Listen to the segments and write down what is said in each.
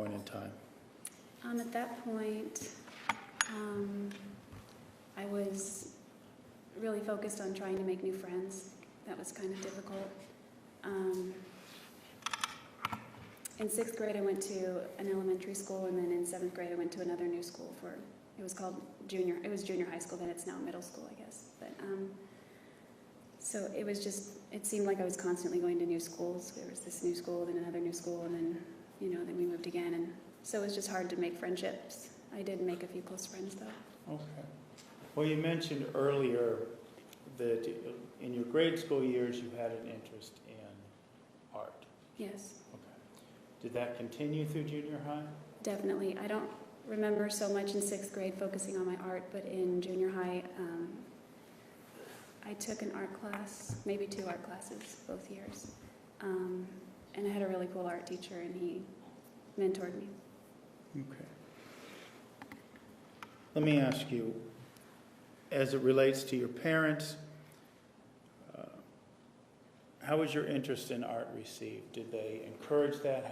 point in time? At that point, I was really focused on trying to make new friends. That was kind of difficult. In 6th grade, I went to an elementary school, and then in 7th grade, I went to another new school it was called junior high school, then it's now middle school, I guess. But so it seemed like I was constantly going to new schools. There was this new school, then another new school, and then, then we moved again. And so it was just hard to make friendships. I did make a few close friends, though. Okay. Well, you mentioned earlier that in your grade school years you had an interest in art. Yes. Okay. Did that continue through junior high? Definitely. I don't remember so much in 6th grade focusing on my art, but in junior high, I took an art class, maybe 2 art classes, both years. And I had a really cool art teacher, and he mentored me. Okay. Let me ask you, as it relates to your parents, how was your interest in art received? Did they encourage that?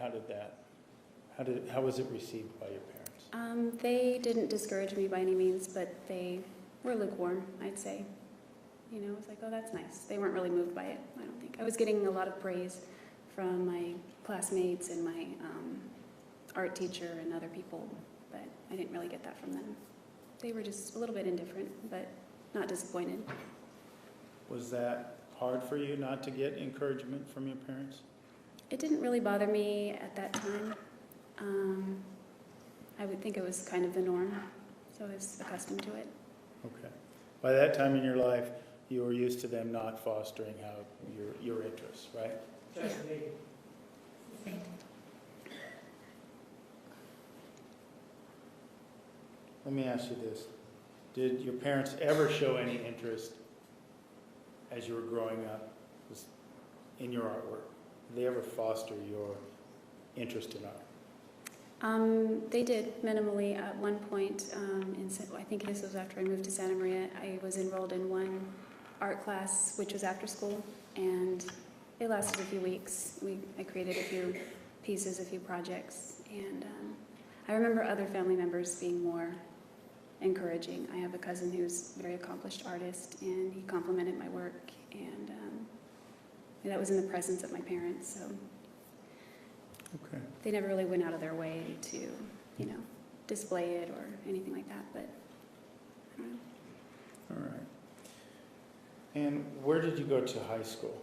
How was it received by your parents? They didn't discourage me by any means, but they were lukewarm, I'd say. It was like, oh, that's nice. They weren't really moved by it, I don't think. I was getting a lot of praise from my classmates and my art teacher and other people, but I didn't really get that from them. They were just a little bit indifferent, but not disappointed. Was that hard for you not to get encouragement from your parents? It didn't really bother me at that time. I would think it was kind of the norm, so I was accustomed to it. Okay. By that time in your life, you were used to them not fostering your interests, right? Yeah. Let me ask you this. Did your parents ever show any interest as you were growing up in your artwork? Did they ever foster your interest in art? They did, minimally. At one point, I think this was after I moved to Santa Maria, I was enrolled in one art class, which was after school, and it lasted a few weeks. I created a few pieces, a few projects, and I remember other family members being more encouraging. I have a cousin who's a very accomplished artist, and he complimented my work, and that was in the presence of my parents, so okay. They never really went out of their way to, display it or anything like that, but I don't know. All right. And where did you go to high school?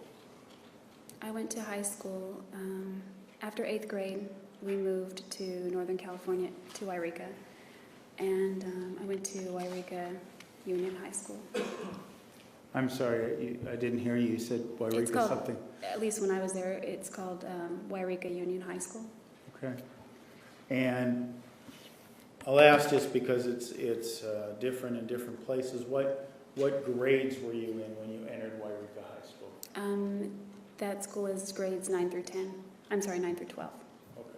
I went to high school, after 8th grade, we moved to Northern California, to Yreka, and I went to Yreka Union High School. I'm sorry, I didn't hear you. You said Yreka something. At least when I was there, it's called Yreka Union High School. Okay. And I'll ask this because it's different in different places. What grades were you in when you entered Yreka High School? That school is grades 9 through 10. I'm sorry, 9 through 12. Okay.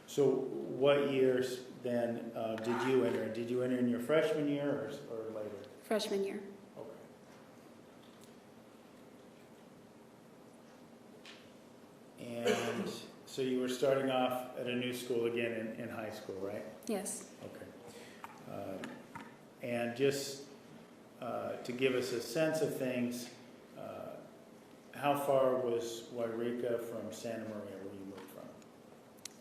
So what years then did you enter? Did you enter in your freshman year or later? Freshman year. And so you were starting off at a new school again in high school, right? Yes. Okay. And just to give us a sense of things, how far was Yreka from Santa Maria, where you moved from?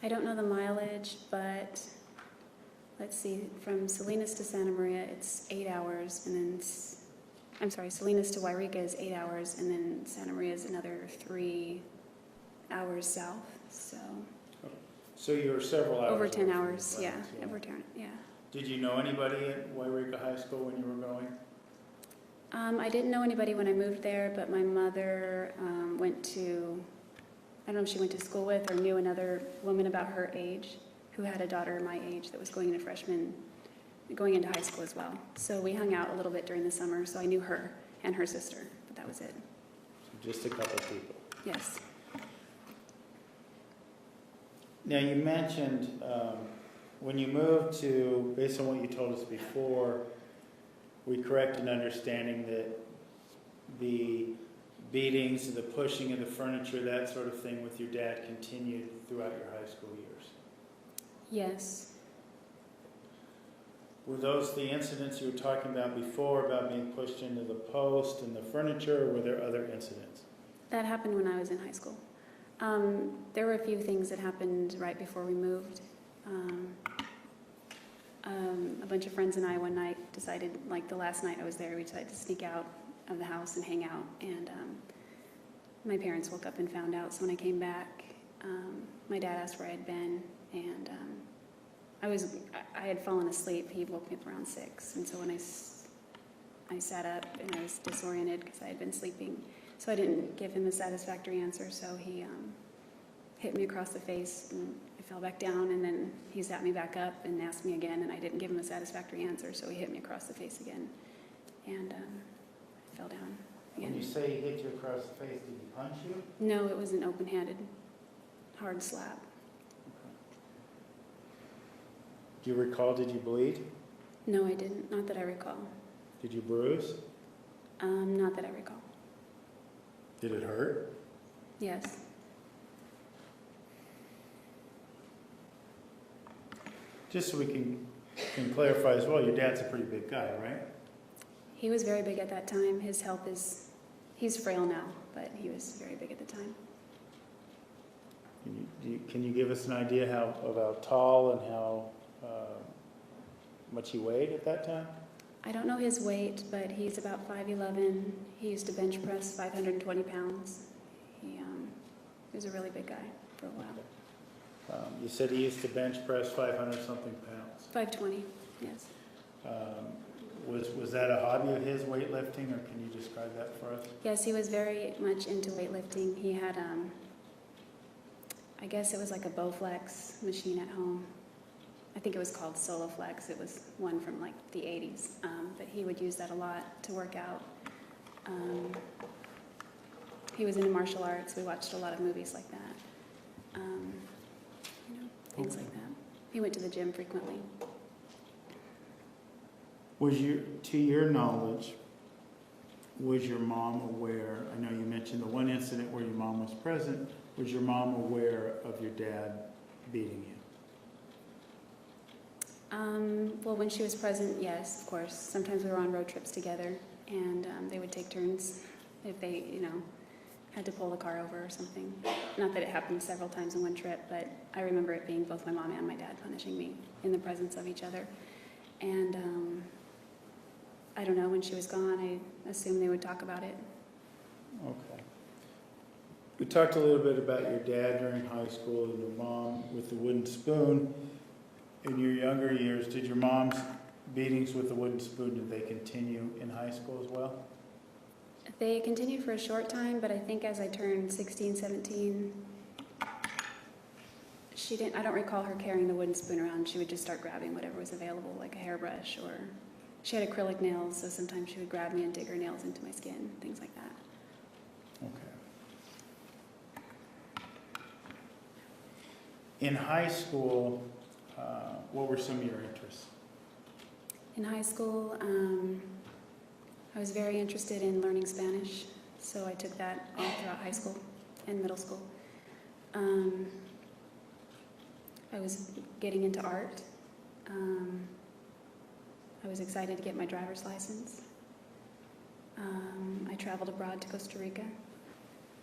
I don't know the mileage, but let's see, from Salinas to Santa Maria, it's 8 hours, and then, Salinas to Yreka is 8 hours, and then Santa Maria is another 3 hours south, so you're several hours over 10 hours, yeah, over 10, yeah. Did you know anybody at Yreka High School when you were going? I didn't know anybody when I moved there, but my mother went to, I don't know if she went to school with or knew another woman about her age who had a daughter my age that was going into high school as well. So we hung out a little bit during the summer, so I knew her and her sister, but that was it. So just a couple of people. Yes. Now you mentioned when you moved to, based on what you told us before, we correct an understanding that the beatings, the pushing of the furniture, that sort of thing with your dad continued throughout your high school years. Yes. Were those the incidents you were talking about before, about being pushed into the post and the furniture, or were there other incidents? That happened when I was in high school. There were a few things that happened right before we moved. A bunch of friends and I one night decided, like the last night I was there, we decided to sneak out of the house and hang out. And my parents woke up and found out. So when I came back, my dad asked where I had been, and I had fallen asleep. He woke me up around 6, and so when I sat up and I was disoriented because I had been sleeping. So I didn't give him a satisfactory answer, so he hit me across the face, and I fell back down, and then he sat me back up and asked me again, and I didn't give him a satisfactory answer, so he hit me across the face again, and I fell down again. When you say he hit you across the face, did he punch you? No, it was an open-handed, hard slap. Do you recall, did you bleed? No, I didn't. Not that I recall. Did you bruise? Not that I recall. Did it hurt? Yes. Just so we can clarify as well, your dad's a pretty big guy, right? He was very big at that time. His health is, he's frail now, but he was very big at the time. Can you give us an idea about tall and how much he weighed at that time? I don't know his weight, but he's about 5'11". He used to bench press 520 pounds. He was a really big guy for a while. You said he used to bench press 500-something pounds. 520, yes. Was that a hobby of his, weightlifting, or can you describe that for us? Yes, he was very much into weightlifting. He had, I guess it was like a Bowflex machine at home. I think it was called Soloflex. It was one from like the 80s, but he would use that a lot to work out. He was into martial arts. We watched a lot of movies like that. Things like that. He went to the gym frequently. To your knowledge, was your mom aware? I know you mentioned the one incident where your mom was present. Was your mom aware of your dad beating you? Well, when she was present, yes, of course. Sometimes we were on road trips together, and they would take turns if they, had to pull the car over or something. Not that it happened several times in one trip, but I remember it being both my mom and my dad punishing me in the presence of each other. And I don't know, when she was gone, I assumed they would talk about it. Okay. We talked a little bit about your dad during high school and your mom with the wooden spoon. In your younger years, did your mom's beatings with the wooden spoon, did they continue in high school as well? They continued for a short time, but I think as I turned 16, 17, I don't recall her carrying the wooden spoon around. She would just start grabbing whatever was available, like a hairbrush, or she had acrylic nails, so sometimes she would grab me and dig her nails into my skin, things like that. Okay. In high school, what were some of your interests? In high school, I was very interested in learning Spanish, so I took that all throughout high school and middle school. I was getting into art. I was excited to get my driver's license. I traveled abroad to Costa Rica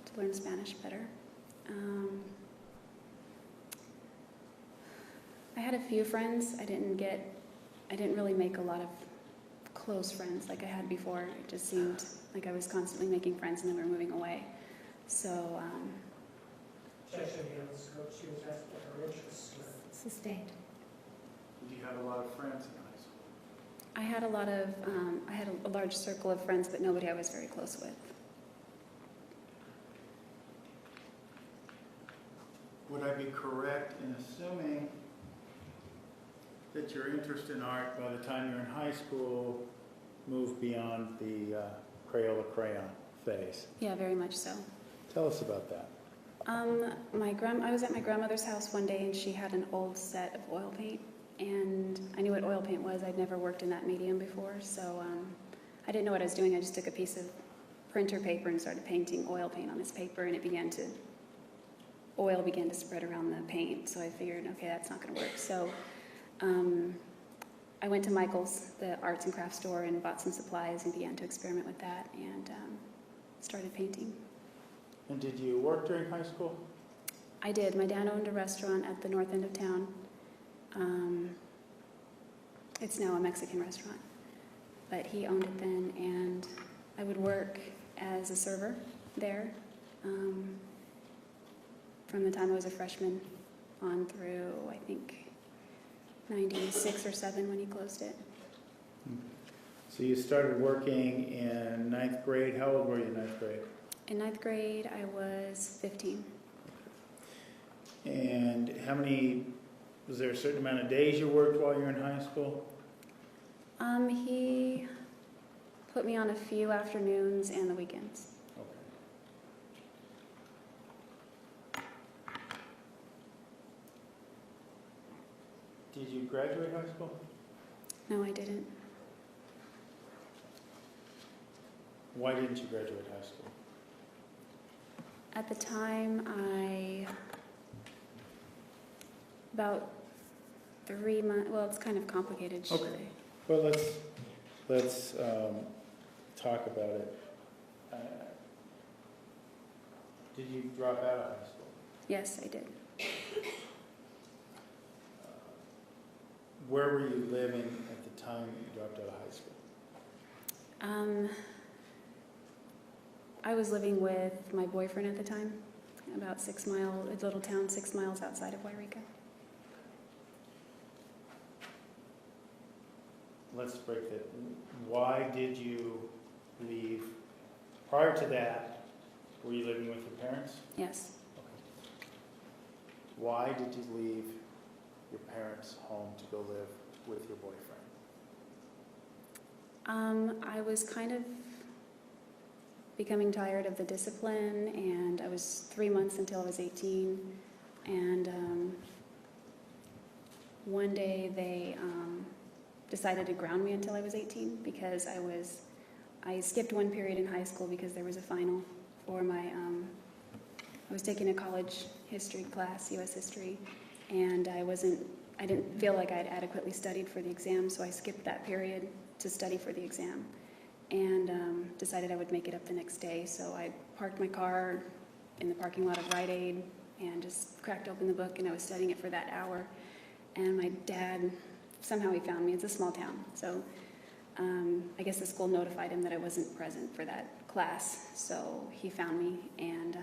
to learn Spanish better. I had a few friends. I didn't really make a lot of close friends like I had before. It just seemed like I was constantly making friends and then we were moving away. So, She was asked what her interests were. sustained. Did you have a lot of friends in high school? I had a large circle of friends, but nobody I was very close with. Would I be correct in assuming that your interest in art by the time you're in high school moved beyond the Crayola crayon phase? Yeah, very much so. Tell us about that. I was at my grandmother's house one day and she had an old set of oil paint, and I knew what oil paint was. I'd never worked in that medium before, so I didn't know what I was doing. I just took a piece of printer paper and started painting oil paint on this paper, and it began to oil began to spread around the paint. So I figured, okay, that's not going to work. So I went to Michael's, the arts and crafts store, and bought some supplies and began to experiment with that and started painting. And did you work during high school? I did. My dad owned a restaurant at the north end of town. It's now a Mexican restaurant, but he owned it then, and I would work as a server there from the time I was a freshman on through, I think, 96 or 7 when he closed it. So you started working in 9th grade. How old were you in 9th grade? In 9th grade, I was 15. And was there a certain amount of days you worked while you were in high school? He put me on a few afternoons and the weekends. Okay. Did you graduate high school? No, I didn't. Why didn't you graduate high school? At the time, about 3 months, well, it's kind of complicated. Okay. Well, let's talk about it. Did you drop out of high school? Yes, I did. Where were you living at the time that you dropped out of high school? I was living with my boyfriend at the time, about a little town 6 miles outside of Wairika. Let's break that. Why did you leave? Prior to that, were you living with your parents? Yes. Okay. Why did you leave your parents' home to go live with your boyfriend? I was kind of becoming tired of the discipline, and I was 3 months until I was 18, and one day they decided to ground me until I was 18 because I skipped one period in high school because there was a final for my, I was taking a college history class, U.S. history, and I didn't feel like I had adequately studied for the exam, so I skipped that period to study for the exam, and decided I would make it up the next day. So I parked my car in the parking lot of Rite Aid and just cracked open the book, and I was studying it for that hour. And my dad, somehow he found me. It's a small town, so I guess the school notified him that I wasn't present for that class, so he found me, and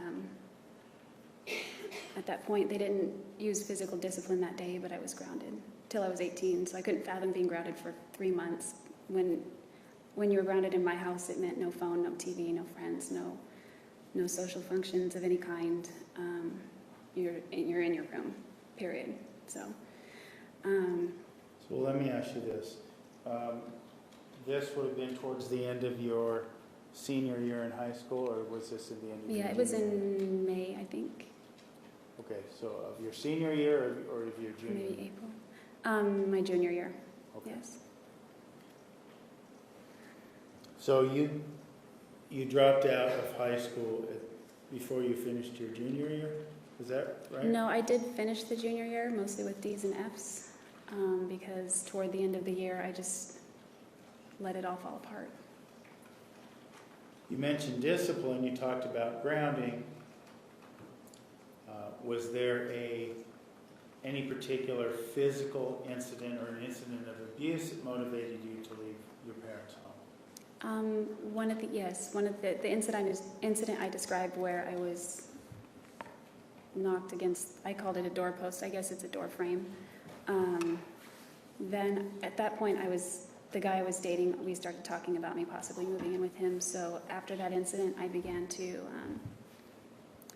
at that point they didn't use physical discipline that day, but I was grounded till I was 18, so I couldn't fathom being grounded for 3 months. When you were grounded in my house, it meant no phone, no TV, no friends, no social functions of any kind. You're in your room, period. So let me ask you this. This would have been towards the end of your senior year in high school, or was this at the end of your yeah, it was in May, I think. Okay, so of your senior year or of your junior year? Maybe April. My junior year, Okay. yes. So you dropped out of high school before you finished your junior year? Is that right? No, I did finish the junior year, mostly with D's and F's, because toward the end of the year, I just let it all fall apart. You mentioned discipline, you talked about grounding. Was there any particular physical incident or an incident of abuse that motivated you to leave your parents' home? One of the incident I described where I was knocked against, I called it a doorpost, I guess it's a door frame. Then at that point the guy I was dating, we started talking about me possibly moving in with him. So after that incident, I began to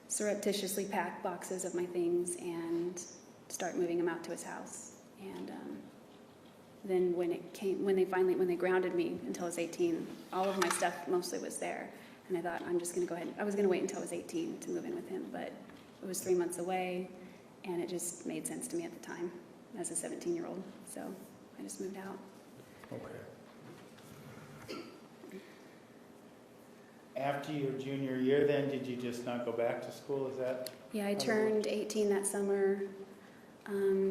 surreptitiously pack boxes of my things and start moving them out to his house. And then when they grounded me until I was 18, all of my stuff mostly was there. And I thought, I'm just going to go ahead. I was going to wait until I was 18 to move in with him, but it was 3 months away, and it just made sense to me at the time as a 17-year-old. So I just moved out. Okay. after your junior year then, did you just not go back to school? Is that? Yeah, I turned 18 that summer.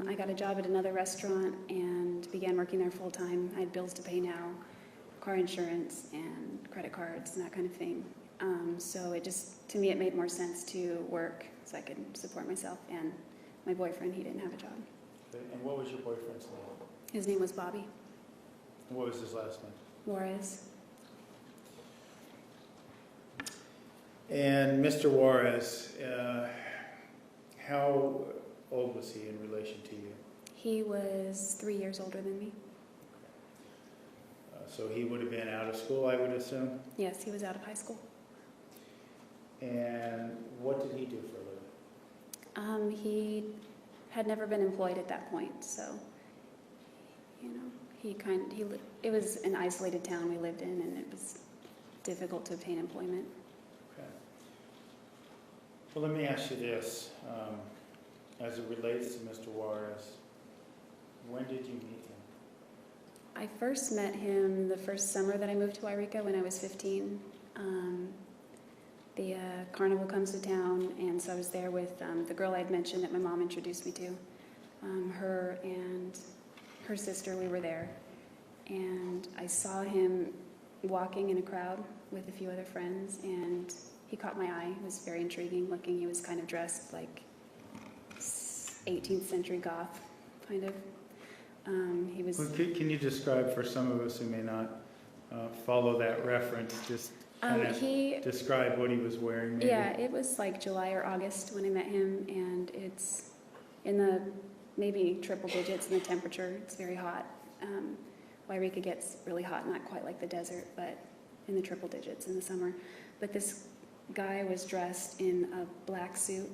I got a job at another restaurant and began working there full time. I had bills to pay now, car insurance and credit cards and that kind of thing. So it just, to me, it made more sense to work so I could support myself and my boyfriend. He didn't have a job. Okay. And what was your boyfriend's name? His name was Bobby And what was his last name? Juarez. And Mr. Juarez, how old was he in relation to you? He was 3 years older than me. So he would have been out of school, I would assume? Yes, he was out of high school. And what did he do for a living? He had never been employed at that point, so, you know, it was an isolated town we lived in, and it was difficult to obtain employment. Okay. Well, let me ask you this, as it relates to Mr. Juarez, when did you meet him? I first met him the first summer that I moved to Wairika when I was 15. The carnival comes to town, and so I was there with the girl I'd mentioned that my mom introduced me to. Her and her sister, we were there. And I saw him walking in a crowd with a few other friends, and he caught my eye. It was very intriguing looking. He was kind of dressed like 18th century goth, kind of. He was. Well, can you describe for some of us who may not follow that reference, just kind of describe what he was wearing? Maybe? Yeah, it was like July or August when I met him, and it's in the maybe triple digits in the temperature. It's very hot. Wairika gets really hot, not quite like the desert, but in the triple digits in the summer. But this guy was dressed in a black suit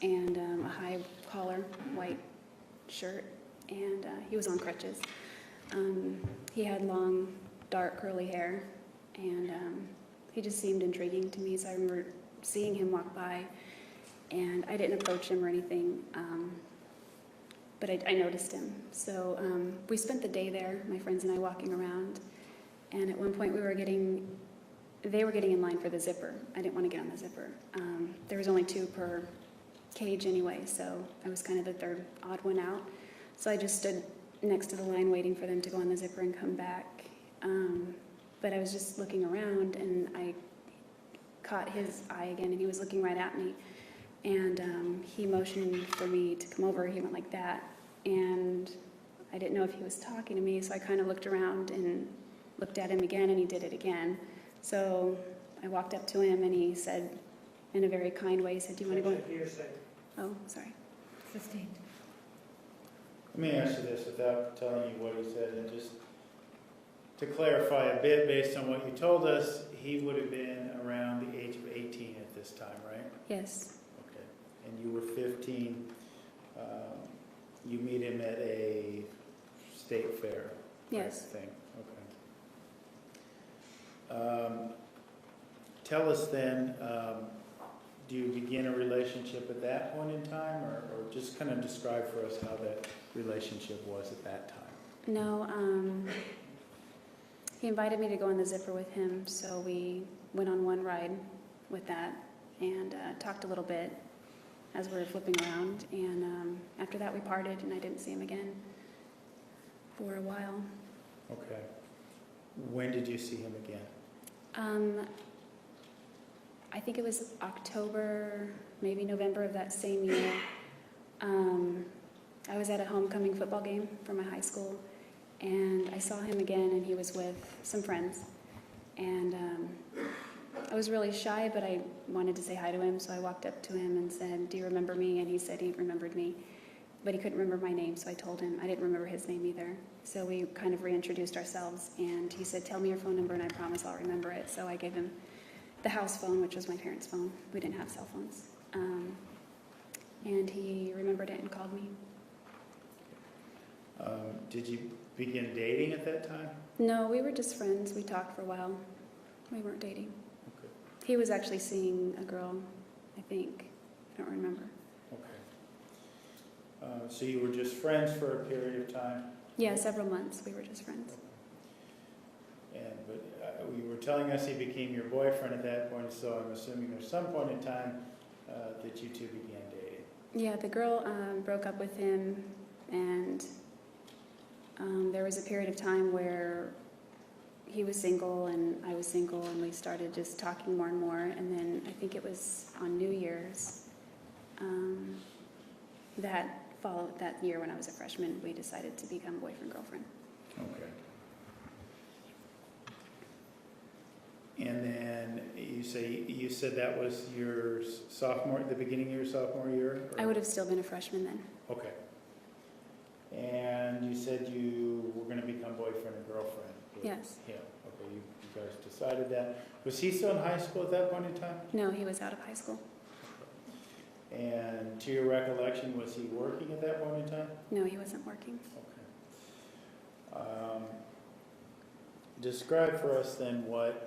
and a high collar white shirt, and he was on crutches. He had long, dark, curly hair, and he just seemed intriguing to me, so I remember seeing him walk by, and I didn't approach him or anything, but I noticed him. So we spent the day there, my friends and I, walking around, and at one point they were getting in line for the zipper. I didn't want to get on the zipper. There was only 2 per cage anyway, so I was kind of the third odd one out. So I just stood next to the line waiting for them to go on the zipper and come back. But I was just looking around, and I caught his eye again, and he was looking right at me. And he motioned for me to come over. He went like that, and I didn't know if he was talking to me, so I kind of looked around and looked at him again, and he did it again. So I walked up to him, and he said, in a very kind way, he said, "Do you want to go?" Oh, sorry. 15. Let me ask you this without telling you what he said, and just to clarify a bit based on what you told us, he would have been around the age of 18 at this time, right? Yes. Okay. And you were 15. You meet him at a state fair. Yes. Thing. Okay. Tell us then, do you begin a relationship at that point in time, or just kind of describe for us how that relationship was at that time? No, he invited me to go on the zipper with him, so we went on one ride with that and talked a little bit as we were flipping around, and after that we parted, and I didn't see him again for a while. Okay. When did you see him again? I think it was October, maybe November of that same year. I was at a homecoming football game for my high school, and I saw him again, and he was with some friends. And I was really shy, but I wanted to say hi to him, so I walked up to him and said, "Do you remember me?" And he said he remembered me, but he couldn't remember my name, so I told him. I didn't remember his name either. So we kind of reintroduced ourselves, and he said, "Tell me your phone number, and I promise I'll remember it." So I gave him the house phone, which was my parents' phone. We didn't have cell phones. And he remembered it and called me. Did you begin dating at that time? No, we were just friends. We talked for a while. We weren't dating. Okay. He was actually seeing a girl, I think. I don't remember. Okay. So you were just friends for a period of time? Yeah, several months. We were just friends. But you were telling us he became your boyfriend at that point, so I'm assuming there's some point in time that you two began dating. Yeah, the girl broke up with him, and there was a period of time where he was single and I was single, and we started just talking more and more. And then I think it was on New Year's that year when I was a freshman, we decided to become boyfriend-girlfriend. Okay. And then you said that was your the beginning of your sophomore year? Or? I would have still been a freshman then. Okay. And you said you were going to become boyfriend and girlfriend with Yes. him. Okay, you guys decided that. Was he still in high school at that point in time? No, he was out of high school. And to your recollection, was he working at that point in time? No, he wasn't working. Okay. Describe for us then what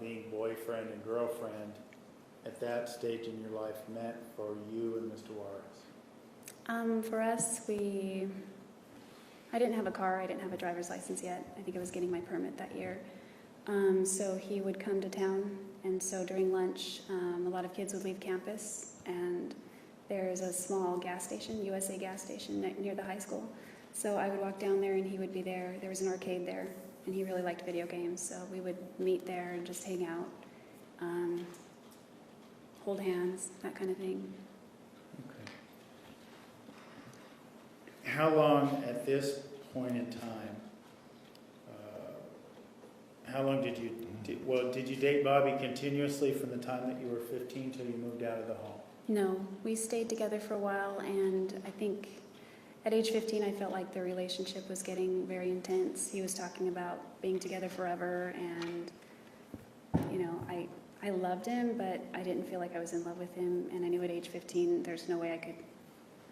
being boyfriend and girlfriend at that stage in your life meant for you and Mr. Arias. For us, I didn't have a car. I didn't have a driver's license yet. I think I was getting my permit that year. So he would come to town, and so during lunch, a lot of kids would leave campus, and there's a small gas station, USA gas station, near the high school. So I would walk down there, and he would be there. There was an arcade there, and he really liked video games, so we would meet there and just hang out, hold hands, that kind of thing. Okay. How long at this point in time, how long did you date Bobby continuously from the time that you were 15 till you moved out of the home? No, we stayed together for a while, and I think at age 15 I felt like the relationship was getting very intense. He was talking about being together forever, and I loved him, but I didn't feel like I was in love with him, and I knew at age 15 there's no way I could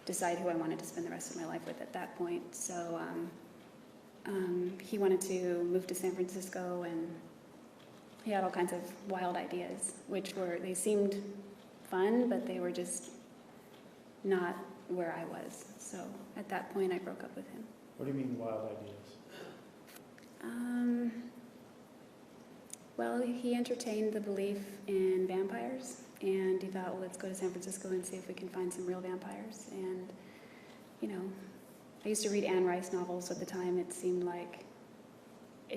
decide who I wanted to spend the rest of my life with at that point. So he wanted to move to San Francisco, and he had all kinds of wild ideas, they seemed fun, but they were just not where I was. So at that point I broke up with him. What do you mean wild ideas? Well, he entertained the belief in vampires, and he thought, well, let's go to San Francisco and see if we can find some real vampires. And, I used to read Anne Rice novels at the time. It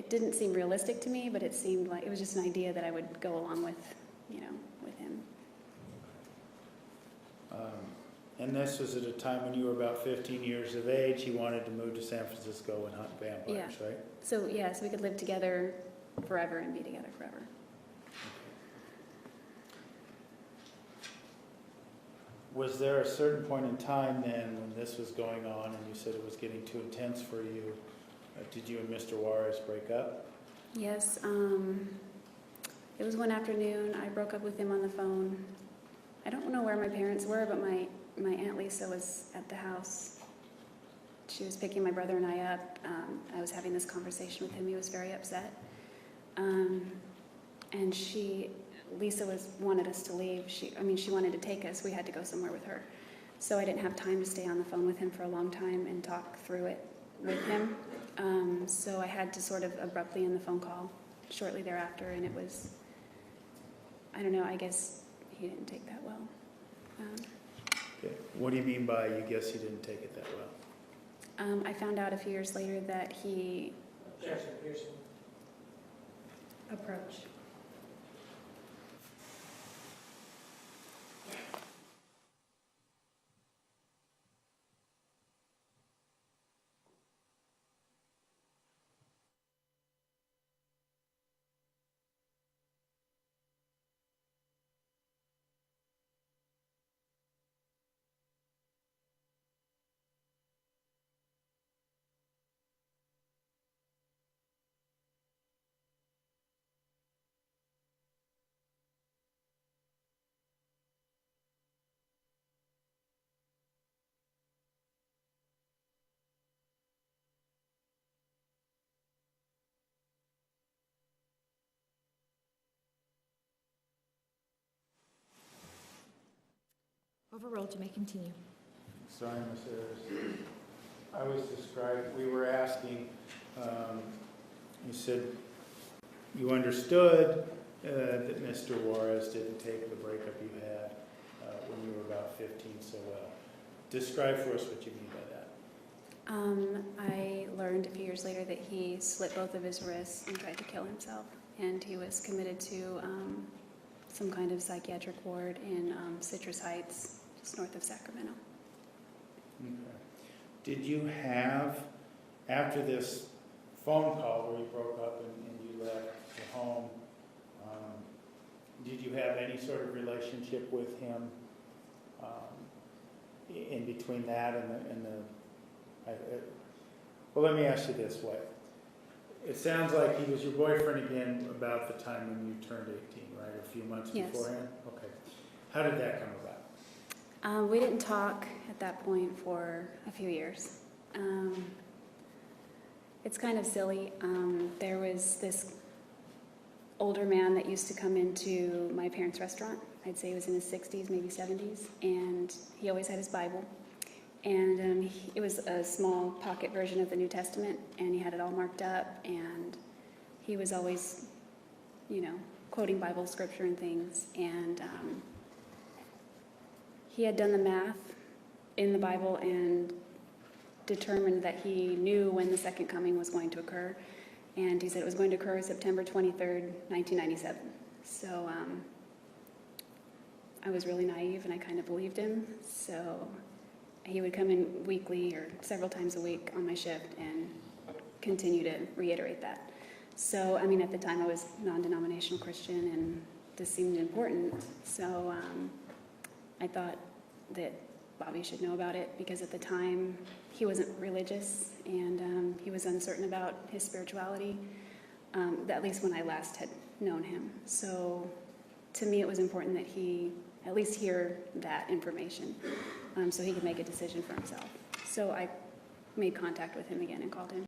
didn't seem realistic to me, but it seemed like it was just an idea that I would go along with, with him. And this was at a time when you were about 15 years of age. He wanted to move to San Francisco and hunt vampires, right? So we could live together forever and be together forever. Was there a certain point in time then when this was going on and you said it was getting too intense for you? Did you and Mr. Arias break up? Yes. It was one afternoon. I broke up with him on the phone. I don't know where my parents were, but my Aunt Lisa was at the house. She was picking my brother and I up. I was having this conversation with him. He was very upset. And Lisa wanted us to leave. She wanted to take us. We had to go somewhere with her. So I didn't have time to stay on the phone with him for a long time and talk through it with him. So I had to sort of abruptly end the phone call shortly thereafter, and it was, I don't know, I guess he didn't take that well. Okay. What do you mean by you guess he didn't take it that well? I found out a few years later that he... Objection, Pearson. Approach. Overruled. You may continue. Sorry, Ms. Arias. We were asking You said you understood that Mr. Juarez didn't take the breakup you had when you were about 15 so well. Describe for us what you mean by that. I learned a few years later that he slit both of his wrists and tried to kill himself, and he was committed to some kind of psychiatric ward in Citrus Heights, just north of Sacramento. Okay. Did you have, after this phone call where you broke up and you left your home, did you have any sort of relationship with him in between that and the well, let me ask you this way. It sounds like he was your boyfriend again about the time when you turned 18, right? A few months Yes. beforehand? Okay. How did that come about? We didn't talk at that point for a few years. It's kind of silly. There was this older man that used to come into my parents' restaurant. I'd say he was in his 60s, maybe 70s, and he always had his Bible. And it was a small pocket version of the New Testament, and he had it all marked up, and he was always, quoting Bible scripture and things. And he had done the math in the Bible and determined that he knew when the second coming was going to occur. And he said it was going to occur September 23rd, 1997. So I was really naive, and I kind of believed him. So he would come in weekly or several times a week on my shift and continue to reiterate that. So, at the time I was non-denominational Christian, and this seemed important. So I thought that Bobby should know about it, because at the time he wasn't religious, and he was uncertain about his spirituality, at least when I last had known him. So to me it was important that he at least hear that information, so he could make a decision for himself. So I made contact with him again and called him.